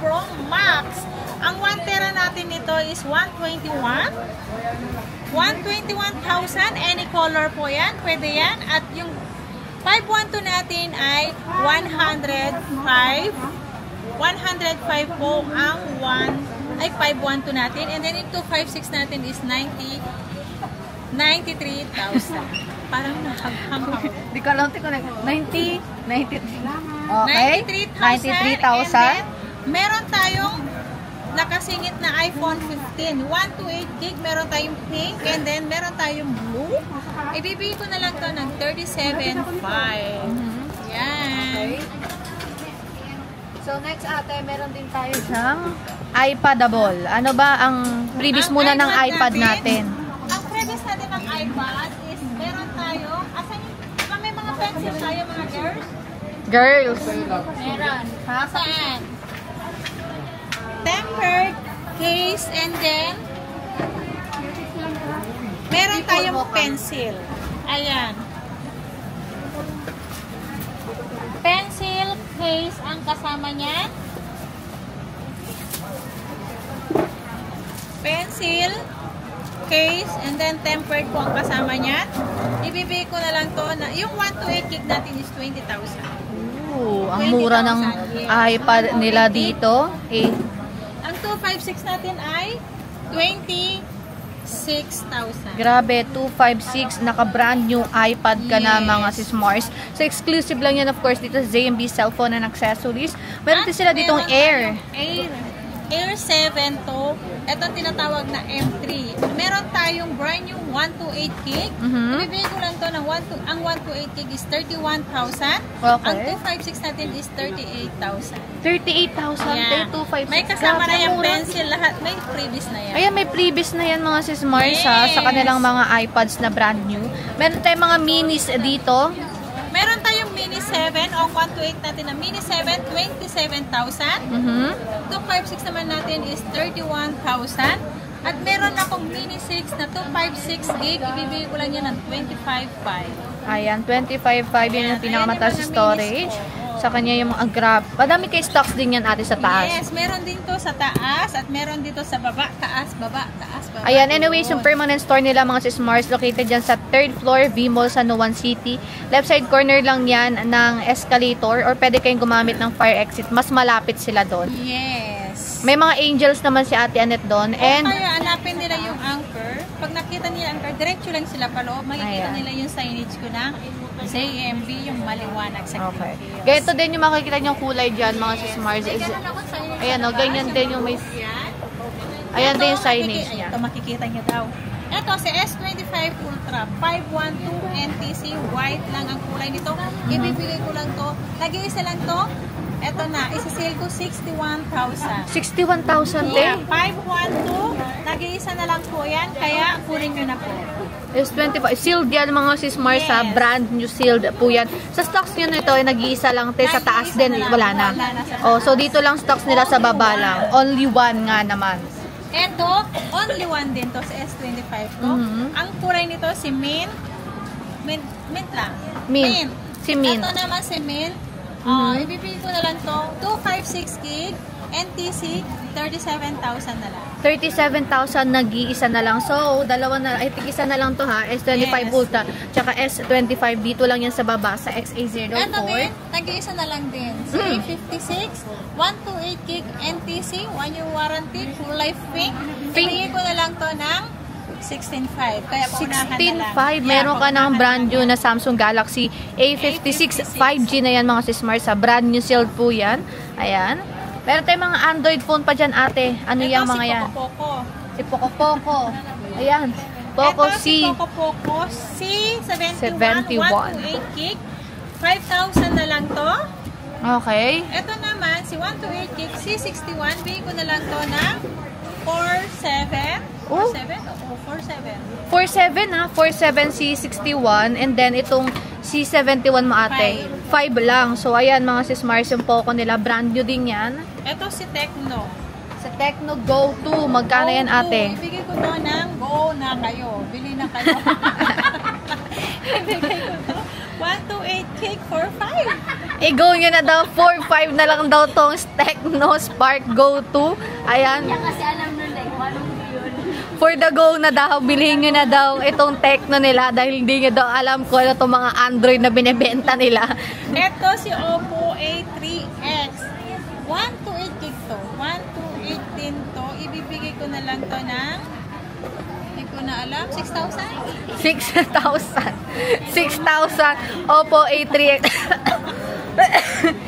Pro Max. Ang 1 tera natin nito is 121. 121,000. Any color po yan. Pwede yan. At yung 512 natin ay 105. 105 po ang 512 natin. And then yung 256 natin is 93,000. Parang nahaghang ako. Di ka lang, 93. Okay. 93,000. Meron tayong nakasingit na iPhone 15. 128 gig. Meron tayong pink. And then, meron tayong blue. Ibibigay ko na lang to ng 37,500. Yan. Okay. So, next ate, meron din tayo siyang iPadable. Ano ba ang previous muna ng iPad natin? Ang previous natin ng iPad is meron tayo, asan yung, may mga pencil tayo mga girls? Girls. Meron. Saan? Tempered case and then meron tayong pencil. Ayan. Pencil case ang kasama niyan. Pencil case and then tempered po ang kasama niyan. Ibibigay ko na lang to na yung 128 gig natin is 20,000. Ooh, ang mura ng iPad nila dito. Eh. Ang 256 natin ay 26,000. Grabe, 256. Naka-brand new iPad ka na mga sis Mars. So, exclusive lang yan of course dito sa JMB Cellphone and Accessories. Meron din sila ditong Air. Air 7 to. Ito tinatawag na M3. Meron tayong brand new 128 gig. Ibibigay ko lang to ng ang 128 gig is 31,000. Okay. Ang 256 natin is 38,000. 38,000. 256. May kasama na yung pencil. Lahat may previous na yan. Ayan, may previous na yan mga sis Mars ha, sa kanilang mga iPads na brand new. Meron tayong mga minis dito. Meron tayong Mini 7 o 128 natin na Mini 7, 27,000. 256 naman natin is 31,000. At meron akong Mini 6 na 256 gig. Ibibigay ko lang yan ng 25,500. Ayan, 25,500 yun yung pinakamataas storage. Sa kanya yung mga grab. Madami kay stocks din yan ate sa taas. Yes, meron din to sa taas at meron dito sa baba, taas, baba, taas, baba. Ayan, anyways, yung permanent store nila mga sis Mars located dyan sa 3rd floor, V-Mall sa Nuwan City. Left side corner lang yan ng escalator or pwede kayong gumamit ng fire exit. Mas malapit sila doon. Yes. May mga angels naman si Ate Annette doon. And kaya hanapin nila yung anchor. Pag nakita nila ang anchor, diretso lang sila paloob. Makikita nila yung signage ko na JMB, yung maliwanag sa okay. Ganito din yung makikita nyo kulay dyan, mga sis Mars. Ayan o, ganyan din yung may... Ayan din yung signage niya. Ito makikita nyo daw. Ito si S25 Ultra 512 NTC. White lang ang kulay nito. Ibibigay ko lang to. Nag-iisa lang to. Ito na, isa-sale ko 61,000. 61,000 Yeah, din? 512. Nag-iisa na lang po yan. Kaya kunin nyo na po. S25. Sealed yan mga sis Mars sa brand new sealed po yan. Sa stocks nyo nito, nag-iisa lang. Sa taas din, wala na. Oh, so dito lang stocks nila sa baba lang. Only one nga naman. Ito, only one din to sa S25 ko. Ang kulay nito si mint. Mint lang. Mint. Si mint. Ito naman si mint. Ibibigay ko na lang to. 256 gig. NTC, 37,000 na lang. 37,000 nag-iisa na lang. So, dalawa na, I think isa na lang to ha. S25 Ultra. Tsaka S25 dito lang yan sa baba sa XA04. Ito din, nag-iisa na lang din. Si A56, 128 gig NTC, 1 year warranty, full life pink. Ibigay ko na lang to ng 16,500. Kaya paunahan na lang. 16,500. Meron ka ng brand new na Samsung Galaxy A56 5G na yan mga sis Mars. Brand new sealed po yan. Ayan. Meron tayong mga Android phone pa dyan ate. Ano yung mga yan? Poco. Si Poco Poco. Ayan. Poco Ito C. si Poco Poco C71 128 gig. 5,000 na lang to. Okay. Ito naman si 128 gig C61. Bigay ko na lang to ng 47. 47? Oo, 47. 47 ha. 47 C61. And then itong C71 mo ate. 5 lang. So ayan mga sis Mars yung Poco nila. Brand new din yan. Ito si Tecno. Sa Tecno Go 2. Magkano yan ate? Ibigay ko to ng go na kayo. Bili na kayo. Ibigay ko to 128 gig, 45. I-go nyo na daw, 4.5 na lang daw tong Tecno Spark Go 2. Ayan. Kasi alam nun like, walang yun. For the go na daw, bilhin nyo na daw itong Tecno nila dahil hindi nyo daw alam kung ano itong mga Android na binibenta nila. Ito si Oppo A3X. 128 gig to. 128 din to. Ibibigay ko na lang to ng, hindi ko na alam, 6,000? 6,000. 6,000. Oppo A3X.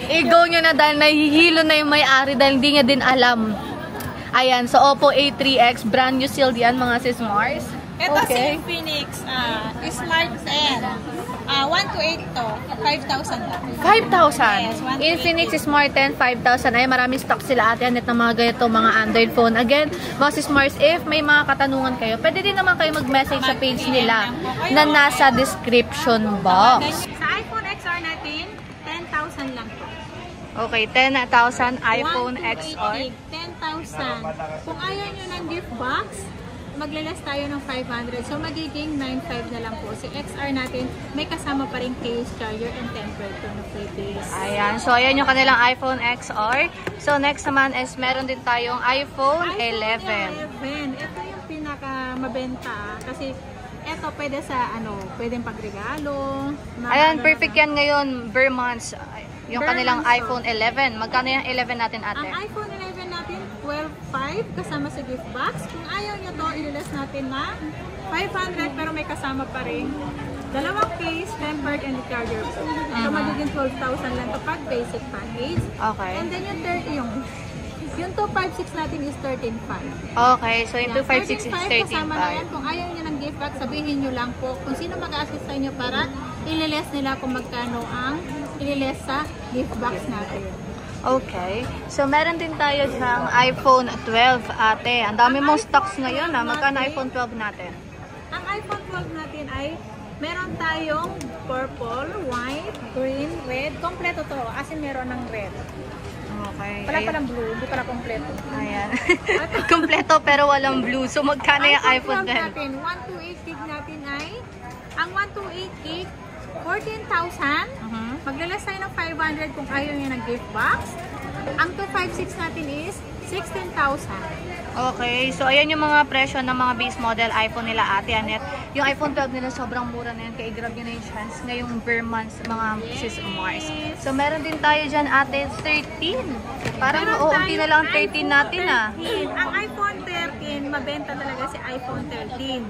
I-go nyo na dahil nahihilo na yung may-ari dahil hindi niya din alam. Ayan, so Oppo A3X, brand new sealed yan mga sis Mars. Ito si Infinix, Smart 10. 128 to, 5,000 lang. 5,000? Yes, 128. Infinix Smart 10, 5,000. Ay, maraming stock sila ate Anet ng mga ganito, mga Android phone. Again, mga sis Mars, if may mga katanungan kayo, pwede din naman kayo mag-message sa page nila na nasa description box. Sa iPhone XR natin, 10,000 lang to. Okay, 10,000 iPhone 128 XR. gig, 10,000. Kung ayaw nyo ng gift box, maglalas tayo ng 500. So, magiging 9,500 na lang po. Si XR natin, may kasama pa rin case, charger, and temperature na pwede. Ayan, so ayan yung kanilang iPhone XR. So, next naman is meron din tayong iPhone 11. Ito yung pinaka mabenta. Kasi, ito pwede sa, pwedeng pagregalo. Ayan, perfect yan ngayon, bare months. Yung Bare kanilang months, iPhone 11. Magkano yung 11 natin, ate? Ang iPhone 11 natin, 12,500 kasama sa gift box. Kung ayaw nyo to, ililas natin na 500 pero may kasama pa rin dalawang case, tempered, and charger po. So, magiging 12,000 lang to pag basic package. Okay. And then yung 30 yung 256 natin is 13,500. Okay, so yung 256 is 13,500 kasama na yan. 13,500. Kung ayaw nyo ng gift box, sabihin nyo lang po kung sino mag-assist sa inyo para ililes nila kung magkano ang ililes sa gift box natin. Okay. So, meron din tayo siyang iPhone 12, ate. Ang dami mong stocks ngayon, ha? Magkano iPhone 12 natin? Ang iPhone 12 natin ay meron tayong purple, white, green, red. Kompleto to. As in, meron ng red. Okay. Wala palang blue. Hindi pala kompleto. Ayan. Kompleto pero walang blue. So, magkano yung iPhone 12? natin, 128 gig natin ay, ang 128 gig, 14,000. Maglalas tayo ng 500 kung ayaw nyo ng gift box. Ang 256 natin is 16,000. Okay. So, ayan yung mga presyo ng mga base model iPhone nila, ate Anet. Yung iPhone 12 nila sobrang mura na yan. Kaya i-grab nyo na yung chance ngayong bare months mga sis Mars. So, meron din tayo dyan, ate, 13. Parang uunti na lang 13 natin, ah. Ang iPhone 13, mabenta talaga si iPhone 13.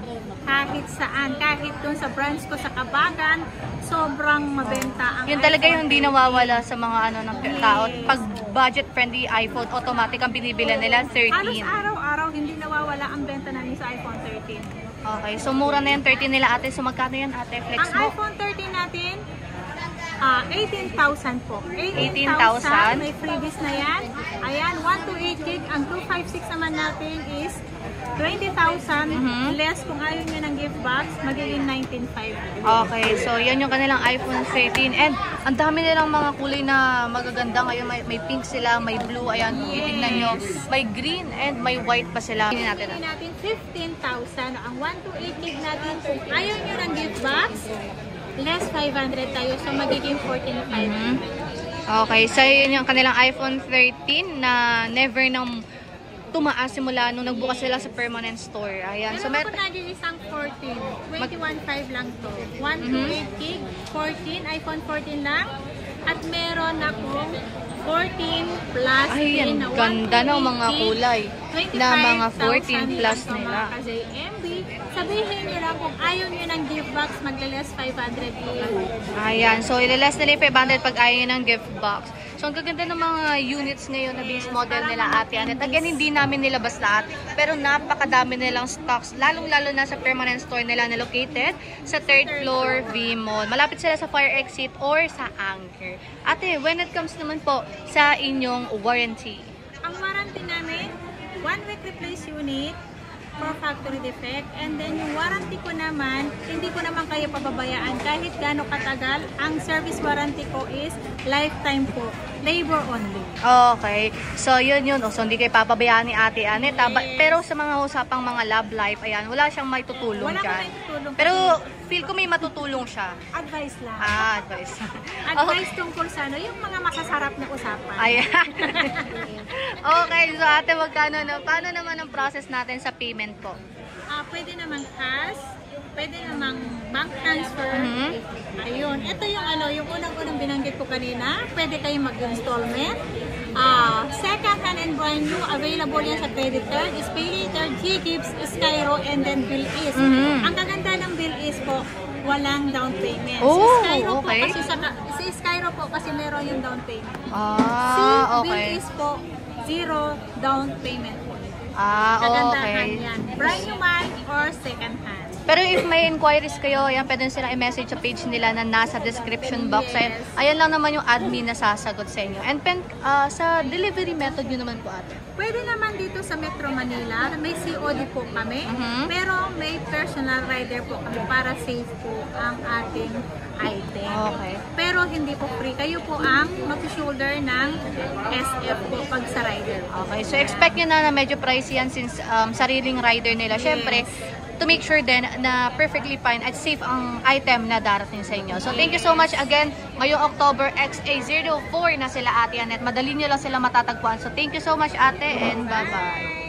Kahit saan, kahit dun sa branch ko sa Kabagan, sobrang mabenta ang Yun talaga yung hindi nawawala sa mga ng tao. Pag budget-friendly iPhone, automatic ang binibila nila, 13. Halos araw-araw, hindi nawawala ang benta namin sa iPhone 13. Okay, so mura na yung 13 nila, ate. So magkano yan, ate? Flex Ang mo. iPhone 13 natin, 18,000 po. 18,000. May freebies na yan. Ayan, 128 gig. Ang 256 naman natin is 20,000. Less kung ayaw nyo ng gift box, magiging 19,500. Okay, so yan yung kanilang iPhone 13. And ang dami nilang mga kulay na magaganda ngayon. May pink sila, may blue. Ayan, kung itignan nyo. May green and may white pa sila. Hindi natin. Hindi natin 15,000. Ang 128 gig natin, kung ayaw nyo ng gift box, less 500 tayo. So, magiging 14,500. Okay, so yun yung kanilang iPhone 13 na never nang tumaas simula nung nagbukas sila sa permanent store. Ayan. So, meron ako naging isang 14. 21,500 lang to. 128 gig, 14, iPhone 14 lang. At meron akong 14 plus. Ay, ang ganda ng mga kulay na mga 14 plus nila. Kasi MB, sabihin nyo lang kung ayaw nyo ng gift box, maglalas 500 euro. Ayan. So, ilalas nila yung 500 pag ayaw nyo ng gift box. So, ang gaganda ng mga units ngayon na base model nila, ate Anet. Again, hindi namin nilabas lahat, pero napakadami nilang stocks, lalong-lalo na sa permanent store nila na located sa 3rd floor V Mall. Malapit sila sa fire exit or sa Anchor. Ate, when it comes naman po sa inyong warranty? Ang warranty namin, 1 week replace unit, for factory defect. And then yung warranty ko naman, hindi ko naman kayo pababayaan kahit gaano katagal. Ang service warranty ko is lifetime po. Labor only. Okay. So, yun. So, hindi kayo papabayaan ni Ate Anet. Yes. Pero sa mga usapang mga love life, ayan, wala siyang may tutulong Wala dyan. akong may tutulong. Pero, feel ko may matutulong siya. Advice lang. Advice. Advice tungkol sa ano, yung mga masasarap na usapan. Ayan. Okay. So, Ate, paano naman ang process natin sa payment po? Pwede namang cash, pwede namang bank transfer. Ayun. Ito yung yung unang-unang binanggit ko kanina. Pwede kayong mag-installment. Second hand and brand new, available yan sa credit card, is pay later, G-Gives, Skyro, and then Bill Is. Ang kaganda ng Bill Is po, walang down payment. Okay. Si Skyro po kasi meron yung down payment. Okay. Bill Is po, zero down payment po. Kagandahan Okay. yan. Brand new man or second hand. Pero if may inquiries kayo, ayan, pwede silang i-message sa page nila na nasa description box. Yes. Ayan lang naman yung admin na sasagot sa inyo. And sa delivery method nyo naman po, Ate. Pwede naman dito sa Metro Manila, may COD po kami, pero may personal rider po kami para safe po ang ating item. Okay. Pero hindi po free. Kayo po ang mag-shoulder ng SF po pag sa rider. Okay, so expect nyo na medyo pricey yan since sariling rider nila. Syempre, to make sure din na perfectly fine at safe ang item na darating sa inyo. So, thank you so much again. Ngayong October XA04 na sila Ate Anet. Madali nyo lang sila matatagpuan. So, thank you so much, Ate, and bye-bye.